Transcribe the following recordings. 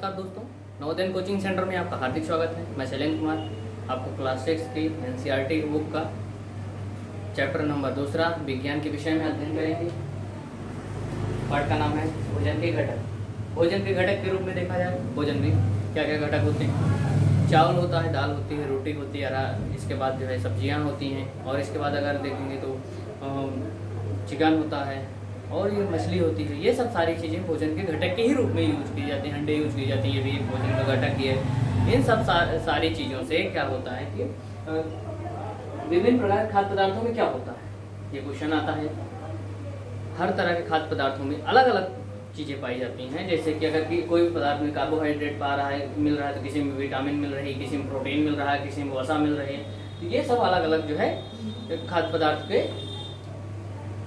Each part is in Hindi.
नमस्कार दोस्तों, नवोदय कोचिंग सेंटर में आपका हार्दिक स्वागत है। मैं शैलेंद्र कुमार आपको क्लास 6 की एनसीईआरटी बुक का चैप्टर नंबर 2 विज्ञान के विषय में अध्ययन करेंगे। पाठ का नाम है भोजन के घटक। भोजन के घटक के रूप में देखा जाए, भोजन में क्या क्या घटक होते हैं। चावल होता है, दाल होती है, रोटी होती है, इसके बाद जो है सब्जियाँ होती हैं, और इसके बाद अगर देखेंगे तो चिकन होता है और ये मछली होती है। ये सब सारी चीज़ें भोजन के घटक के ही रूप में यूज की जाती हैं। अंडे यूज की जाती हैं, ये भी एक भोजन का घटक ही है। इन सब सारी चीज़ों से क्या होता है कि विभिन्न प्रकार के खाद्य पदार्थों में क्या होता है, ये क्वेश्चन आता है। हर तरह के खाद्य पदार्थों में अलग अलग चीज़ें पाई जाती हैं। जैसे कि अगर कोई भी पदार्थ में कार्बोहाइड्रेट मिल रहा है तो किसी में विटामिन मिल रही है, किसी में प्रोटीन मिल रहा है, किसी में वसा मिल रही है। तो ये सब अलग अलग जो है खाद्य पदार्थ के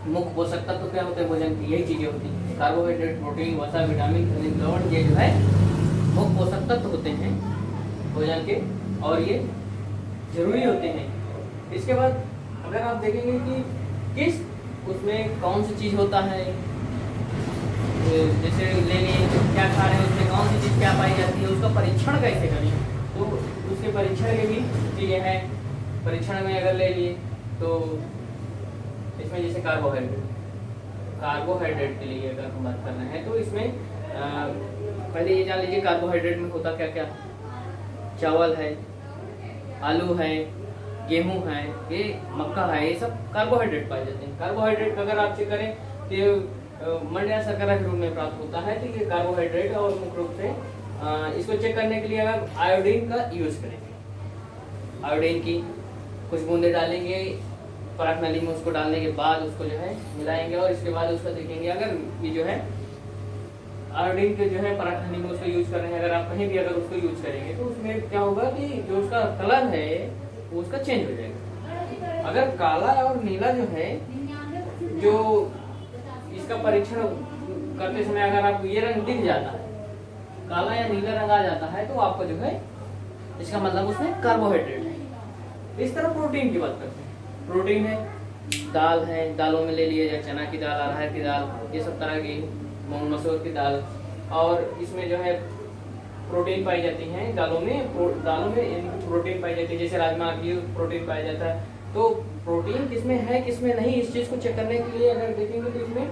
मुख्य पोषक तत्व क्या होते हैं भोजन की, यही चीजें होती हैं। कार्बोहाइड्रेट, प्रोटीन, वसा, विटामिन, खनिज, लवण, ये जो है मुख्य पोषक तत्व होते हैं भोजन के, और ये जरूरी होते हैं। इसके बाद अगर आप देखेंगे कि किस उसमें कौन सी चीज होता है, जैसे ले लिए क्या खा रहे हैं, उसमें कौन सी चीज क्या पाई जाती है, उसका परीक्षण कैसे करें, तो उसके परीक्षण के भी चीजें हैं। परीक्षण में अगर ले लिए तो इसमें जैसे कार्बोहाइड्रेट के लिए अगर हम बात कर रहे हैं तो इसमें पहले ये जान लीजिए कार्बोहाइड्रेट में होता क्या क्या। चावल है, आलू है, गेहूं है, ये मक्का है, ये सब कार्बोहाइड्रेट पाए जाते हैं। कार्बोहाइड्रेट का अगर आप चेक करें तो मंड या शर्करा के रूप में प्राप्त होता है। तो ये कार्बोहाइड्रेट, और मुख्य रूप से इसको चेक करने के लिए अगर आयोडीन का यूज करेंगे, आयोडीन की कुछ बूंदे डालेंगे पराग नली में, उसको डालने के बाद उसको जो है मिलाएंगे, और इसके बाद उसको देखेंगे अगर ये जो है आयोडीन के जो है पराग नली में उसको यूज कर रहे हैं, अगर आप कहीं भी अगर उसको यूज करेंगे तो उसमें क्या होगा कि जो उसका कलर है वो उसका चेंज हो जाएगा। अगर काला और नीला जो है, जो इसका परीक्षण करते समय अगर आपको ये रंग दिख जाता है, काला या नीला रंग आ जाता है, तो आपको जो है इसका मतलब उसमें कार्बोहाइड्रेट है। इस तरह प्रोटीन की बात करते हैं। प्रोटीन है, दाल है, दालों में ले लिए जाए चना की दाल, अरहर की दाल, ये सब तरह की, मूंग मसूर की दाल, और इसमें जो है प्रोटीन पाई जाती हैं दालों में प्रोटीन पाई जाती है। जैसे राजमा की प्रोटीन पाया जाता है। तो प्रोटीन किसमें है किसमें नहीं, इस चीज को चेक करने के लिए अगर देखेंगे तो इसमें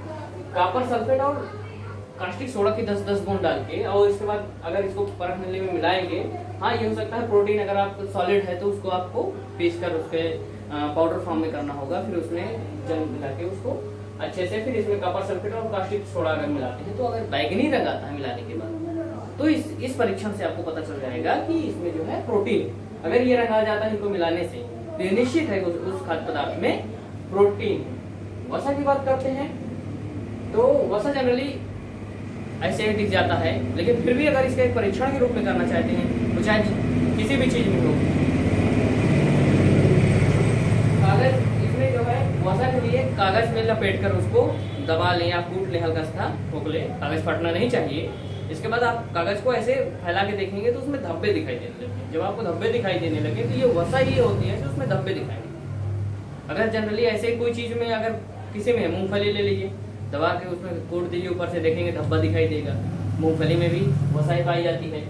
कॉपर सल्फेट और कास्टिक सोडा की 10-10 बूंद डाल के, और इसके बाद अगर इसको परख नली में मिलाएंगे, हाँ ये हो सकता है प्रोटीन अगर आप सॉलिड है तो उसको आपको पीस कर उसके पाउडर फॉर्म में करना होगा, फिर उसमें जल मिला के उसको अच्छे से, फिर इसमें कॉपर सल्फेट और कास्टिक सोडा अगर मिलाते हैं तो अगर बैगनी रंग आता है मिलाने के बाद, तो इस परीक्षण से आपको पता चल जाएगा कि इसमें जो है प्रोटीन, अगर ये रंग आ जाता है इनको मिलाने से, तो ये निश्चित है उस खाद्य पदार्थ में प्रोटीन। वसा की बात करते हैं तो वसा जनरली ऐसे ही दिख जाता है, लेकिन फिर भी अगर इसका एक परीक्षण के रूप में करना चाहते हैं तो चाहे किसी भी चीज में हो, कागज, इसमें जो है वसा के लिए कागज में लपेट कर उसको दबा लें या कूट लें, हल्का सा ठोक लें, कागज फटना नहीं चाहिए। इसके बाद आप कागज को ऐसे फैला के देखेंगे तो उसमें धब्बे दिखाई देने लगे। जब आपको धब्बे दिखाई देने लगे तो ये वसा ही होती है कि उसमें धब्बे दिखाई देंगे। अगर जनरली ऐसे कोई चीज में अगर किसी में मूंगफली ले लीजिए, दबा के उसमें कूट दीजिए, ऊपर से देखेंगे धब्बा दिखाई देगा। मूंगफली में भी वसा ही पाई जाती है।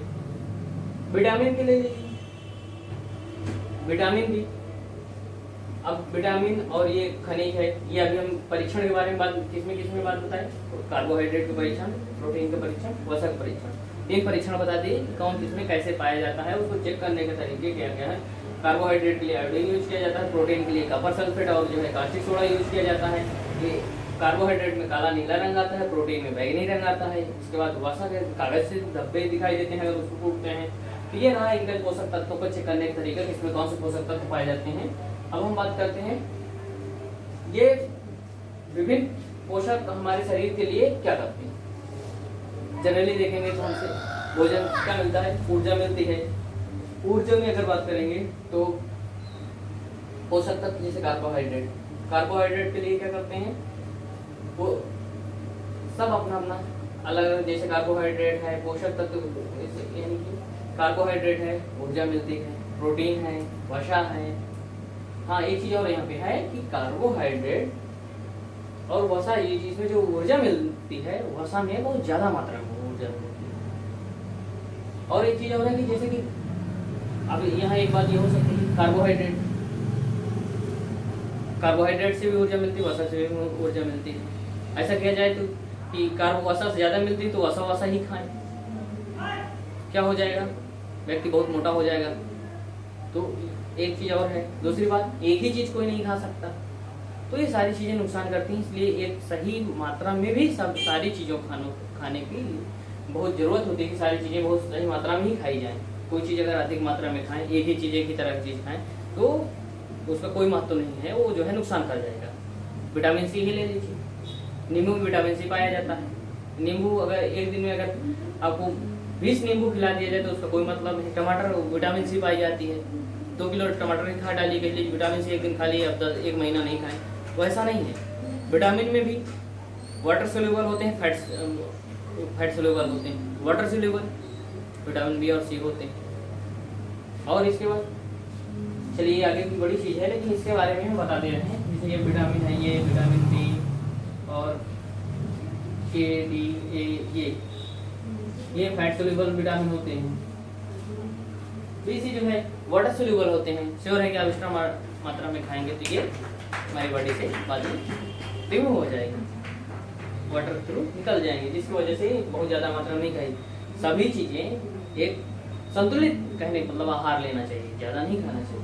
विटामिन की ले लीजिए, विटामिन भी, अब विटामिन और ये खनिज है, ये अभी हम परीक्षण के बारे में किसमें बात बताएं, कार्बोहाइड्रेट का परीक्षण, प्रोटीन का परीक्षण, वसा का परीक्षण। 3 परीक्षण बता दिए कौन किसमें कैसे पाया जाता है, उसको चेक करने के तरीके क्या क्या है। कार्बोहाइड्रेट के लिए आयोडीन यूज किया जाता है, प्रोटीन के लिए कॉपर सल्फेट और जो है कास्टिक सोडा यूज किया जाता है। ये कार्बोहाइड्रेट में काला नीला रंग आता है, प्रोटीन में बैगनी रंग आता है। इसके बाद वसा के कागज से धब्बे दिखाई देते हैं अगर उसको कूटते हैं। तो ये रहा इनके पोषक तत्वों को चेक करने का तरीका, किसमें कौन से पोषक तत्व पाए जाते हैं। अब हम बात करते हैं ये विभिन्न पोषक हमारे शरीर के लिए क्या करते हैं। जनरली देखेंगे तो हमसे भोजन क्या मिलता है, ऊर्जा मिलती है। ऊर्जा में अगर बात करेंगे तो पोषक तत्व जैसे कार्बोहाइड्रेट के लिए क्या करते हैं, वो सब अपना अलग, जैसे कार्बोहाइड्रेट है पोषक तत्व, यानी कि कार्बोहाइड्रेट है ऊर्जा मिलती है, प्रोटीन है, वसा है। हाँ एक चीज और यहाँ पे है कि कार्बोहाइड्रेट और वसा, ये चीज में जो ऊर्जा मिलती है, वसा में बहुत ज्यादा मात्रा में ऊर्जा मिलती है। और एक चीज़ और है कि जैसे कि अब यहाँ एक बात ये हो सकती है, कार्बोहाइड्रेट से भी ऊर्जा मिलती है, वसा से भी ऊर्जा मिलती है। ऐसा किया जाए तो कि कार्बो वसा से ज़्यादा मिलती है तो वसा ही खाएं, क्या हो जाएगा, व्यक्ति बहुत मोटा हो जाएगा। तो एक चीज़ और है। दूसरी बात, एक ही चीज़ कोई नहीं खा सकता, तो ये सारी चीज़ें नुकसान करती हैं। इसलिए एक सही मात्रा में भी सारी चीज़ों खाने की बहुत ज़रूरत होती है कि सारी चीज़ें बहुत सही मात्रा में ही खाई जाएँ। कोई चीज़ अगर अधिक मात्रा में खाएं, एक ही चीज़ एक ही तरह की चीज़ खाएं तो उसका कोई महत्व नहीं है, वो जो है नुकसान कर जाएगा। विटामिन सी ही ले लीजिए, नींबू में विटामिन सी पाया जाता है। नींबू अगर एक दिन में अगर आपको 20 नींबू खिला दिया जाए तो उसका कोई मतलब नहीं। टमाटर विटामिन सी पाई जाती है, 2 किलो टमाटर ही खा डालिए, कह लीजिए विटामिन सी एक दिन खा लिए, अब 1 महीना नहीं खाएं, तो ऐसा नहीं है। विटामिन में भी वाटर सोल्यूबल होते हैं, फैट सोल्यूबल होते हैं। वाटर सोल्यूबल विटामिन बी और सी होते हैं। और इसके बाद चलिए आगे की बड़ी चीज़ है, लेकिन इसके बारे में हम बता दे रहे हैं। जैसे ये विटामिन है, ये विटामिन बी और के डी ए, ये फैट सोल्यूबल विटामिन होते हैं। बी सी जो है वाटर सोल्यूबल होते हैं। श्योर है कि आप एक्स्ट्रा मात्रा में खाएंगे तो ये हमारी बॉडी से बाद में रिमूव हो जाएगी, वाटर थ्रू निकल जाएंगे, जिसकी वजह से बहुत ज़्यादा मात्रा में नहीं खाई। सभी चीज़ें एक संतुलित, कहने का मतलब आहार लेना चाहिए, ज़्यादा नहीं खाना चाहिए,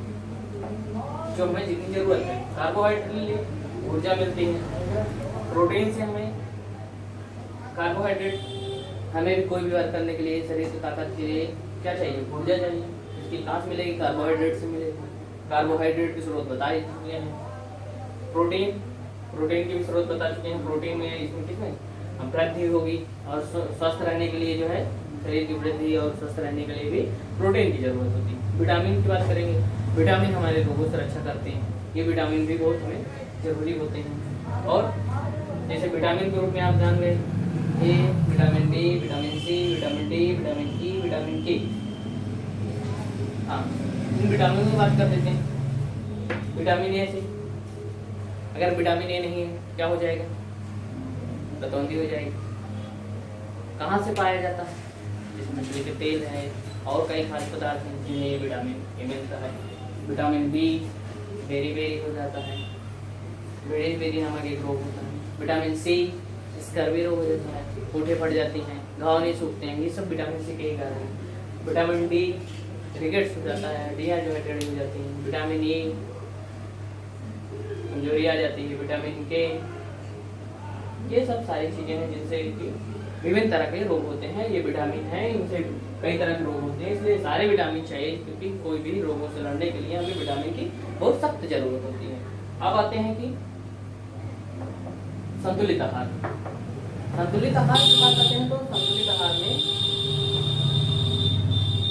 जो हमें जितनी ज़रूरत है। कार्बोहाइड्रेट ऊर्जा मिलती है, प्रोटीन से हमें कार्बोहाइड्रेट हमें भी कोई भी वर्क करने के लिए, शरीर की ताकत के लिए क्या चाहिए, ऊर्जा चाहिए। इसकी कहाँ से मिलेगी, कार्बोहाइड्रेट से मिलेगी। कार्बोहाइड्रेट की स्रोत बता चुके हैं। प्रोटीन की भी स्रोत बता चुके हैं। प्रोटीन में इसमें किसमें वृद्धि होगी, और स्वस्थ रहने के लिए जो है, शरीर की वृद्धि और स्वस्थ रहने के लिए भी प्रोटीन की जरूरत होती है। विटामिन की बात करेंगे, विटामिन हमारे रोगों से रक्षा करते हैं, ये विटामिन भी बहुत हमें जरूरी होते हैं। और जैसे विटामिन के रूप में आप जान गए, A, vitamin B, vitamin C, vitamin D, vitamin E, vitamin K. हाँ, इन विटामिन की बात कर देते हैं। विटामिन ए से, अगर विटामिन ए नहीं है क्या हो जाएगा, रतौंधी हो जाएगी। कहाँ से पाया जाता है, जैसे मछली के तेल है और कई खाद्य पदार्थ हैं जिन्हें ये विटामिन ए मिलता है। विटामिन बी बेरी हो जाता है, बेरी नामक एक रोग होता है। विटामिन सी स्कर्वी रोग हो जाता है, होठें फट जाती हैं, घाव नहीं सूखते हैं, ये सब विटामिन सी के ही कारण है। विटामिन डी रिकेट्स हो जाता है, डिहाइड्रेटेड हो जाती है। विटामिन ई कमजोरी आ जाती है। विटामिन के, ये सब सारी चीज़ें हैं जिनसे विभिन्न तरह के रोग होते हैं। ये विटामिन हैं, इनसे कई तरह के रोग होते हैं, इसलिए सारे विटामिन चाहिए, क्योंकि कोई भी रोगों से लड़ने के लिए हमें विटामिन की बहुत सख्त जरूरत होती है। अब आते हैं कि संतुलित आहार। संतुलित आहार की बात करते हैं तो संतुलित आहार में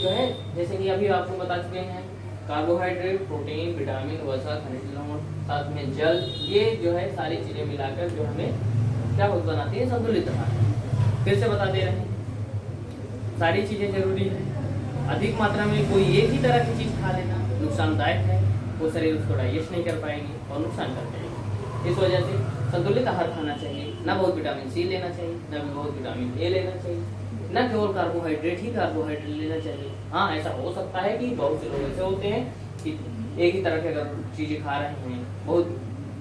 जो है, जैसे कि अभी आपको बता चुके हैं, कार्बोहाइड्रेट, प्रोटीन, विटामिन, वसा, खनिज लवण, साथ में जल, ये जो है सारी चीजें मिलाकर जो हमें क्या बनाती है, संतुलित आहार। फिर से बता दे रहे हैं, सारी चीजें जरूरी है। अधिक मात्रा में कोई एक ही तरह की चीज खा लेना नुकसानदायक है, वो शरीर उसको डाइजेस्ट नहीं कर पाएंगे और नुकसान कर जाएंगे। इस वजह से संतुलित आहार खाना चाहिए, ना बहुत विटामिन सी लेना चाहिए, ना बहुत विटामिन ए लेना चाहिए, ना केवल कार्बोहाइड्रेट लेना चाहिए। हाँ, ऐसा हो सकता है कि बहुत से लोग ऐसे होते हैं कि एक ही तरह के अगर चीजें खा रहे हैं,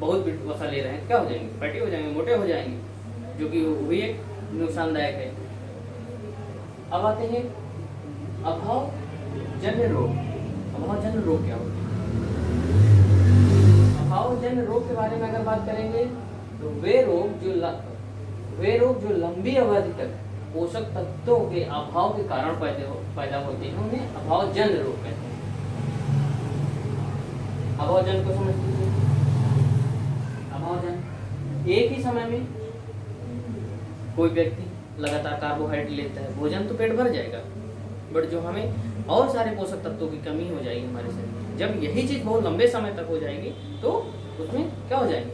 बहुत वसा ले रहे हैं, क्या हो जाएंगे, फैटी हो जाएंगे, मोटे हो जाएंगे, जो कि वो भी एक नुकसानदायक है। अब आते हैं अभावजन्य रोग। अभावजन्य रोग क्या होते हैं? अभावजन्य रोग के बारे में अगर बात करेंगे तो वे रोग जो लंबी अवधि तक पोषक तत्वों के अभाव के कारण पैदा होते हैं, उन्हें अभावजन्य रोग कहते हैं। अभावजन्य को समझ लीजिए। अभावजन्य, एक ही समय में कोई व्यक्ति लगातार कार्बोहाइड्रेट लेता है, भोजन तो पेट भर जाएगा, बट जो हमें और सारे पोषक तत्वों की कमी हो जाएगी हमारे शरीर में। जब यही चीज बहुत लंबे समय तक हो जाएगी तो उसमें क्या हो जाएंगे,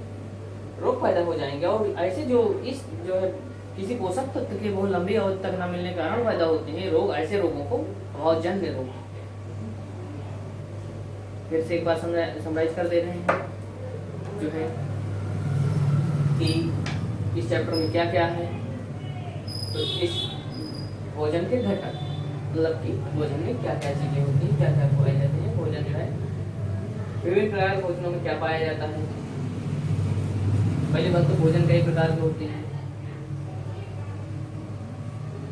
रोग पैदा हो जाएंगे। और ऐसे जो है किसी पोषक तत्व के बहुत लंबी अवधि तक न मिलने के कारण पैदा होते हैं रोग, ऐसे रोगों को अभावजन्य रोग कहते हैं। फिर से एक बार समराइज कर दे रहे हैं जो है कि इस चैप्टर में क्या क्या है। तो इस भोजन के घटक, मतलब कि भोजन में क्या क्या चीजें होती हैं, क्या क्या खवाए जाते हैं। भोजन जो है विभिन्न प्रकार के भोजनों में क्या पाया जाता है। पहली बात तो भोजन कई प्रकार के होते हैं।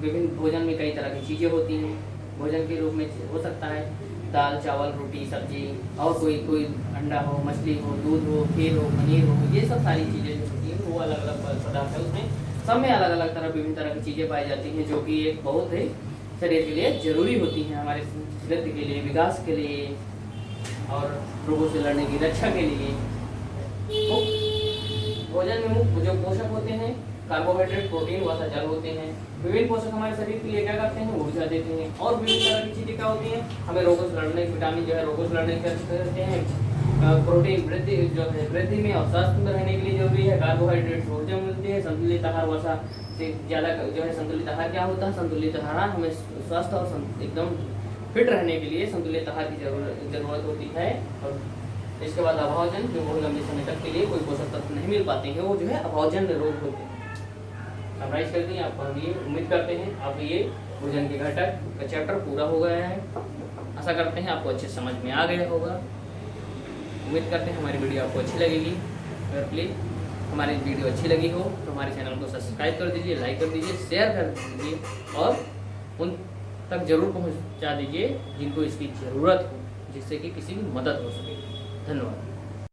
विभिन्न भोजन में कई तरह की चीजें होती हैं। भोजन के रूप में हो सकता है दाल चावल रोटी सब्जी, और कोई अंडा हो, मछली हो, दूध हो, खीर हो, पनीर हो, ये सब सारी चीजें जो होती हैं वो अलग अलग पदार्थ है। उसमें सब में अलग अलग तरह विभिन्न तरह की चीजें पाई जाती हैं, जो कि एक बहुत ही शरीर के लिए जरूरी होती हैं, हमारे वृद्धि के लिए, विकास के लिए और रोगों से लड़ने की रक्षा के लिए। तो भोजन में मुख्य जो पोषक होते हैं कार्बोहाइड्रेट, प्रोटीन व जल होते हैं। विभिन्न पोषक हमारे शरीर के लिए क्या करते हैं, ऊर्जा देते हैं। और विभिन्न तरह की चीजें क्या होती हैं, हमें रोगों से लड़ने, विटामिन जो है रोगों से लड़ने करते हैं। प्रोटीन वृद्धि जो है वृद्धि में और स्वस्थ में रहने के लिए जरूरी है। कार्बोहाइड्रेट ऊर्जा मिलती है। संतुलित आहार वसा से ज्यादा जो है संतुलित आहार क्या होता है, संतुलित आहार हमें स्वस्थ और एकदम फिट रहने के लिए संतुलित आहार की जरूरत होती है। और इसके बाद अभावजन, जो बहुत लंबे समय तक के लिए कोई पोषक तत्व नहीं मिल पाते हैं, वो जो है अभावजन रोग होते हैं। समराइज करते हैं आपको, हम ये उम्मीद करते हैं आप ये भोजन के घटक का चैप्टर पूरा हो गया है। आशा करते हैं आपको अच्छे समझ में आ गया होगा। उम्मीद करते हैं हमारी वीडियो आपको अच्छी लगेगी। अगर प्लीज़ हमारी वीडियो अच्छी लगी हो तो हमारे चैनल को सब्सक्राइब कर दीजिए, लाइक कर दीजिए, शेयर कर दीजिए और उन तक जरूर पहुंचा दीजिए जिनको इसकी ज़रूरत हो, जिससे कि किसी की मदद हो सके। धन्यवाद।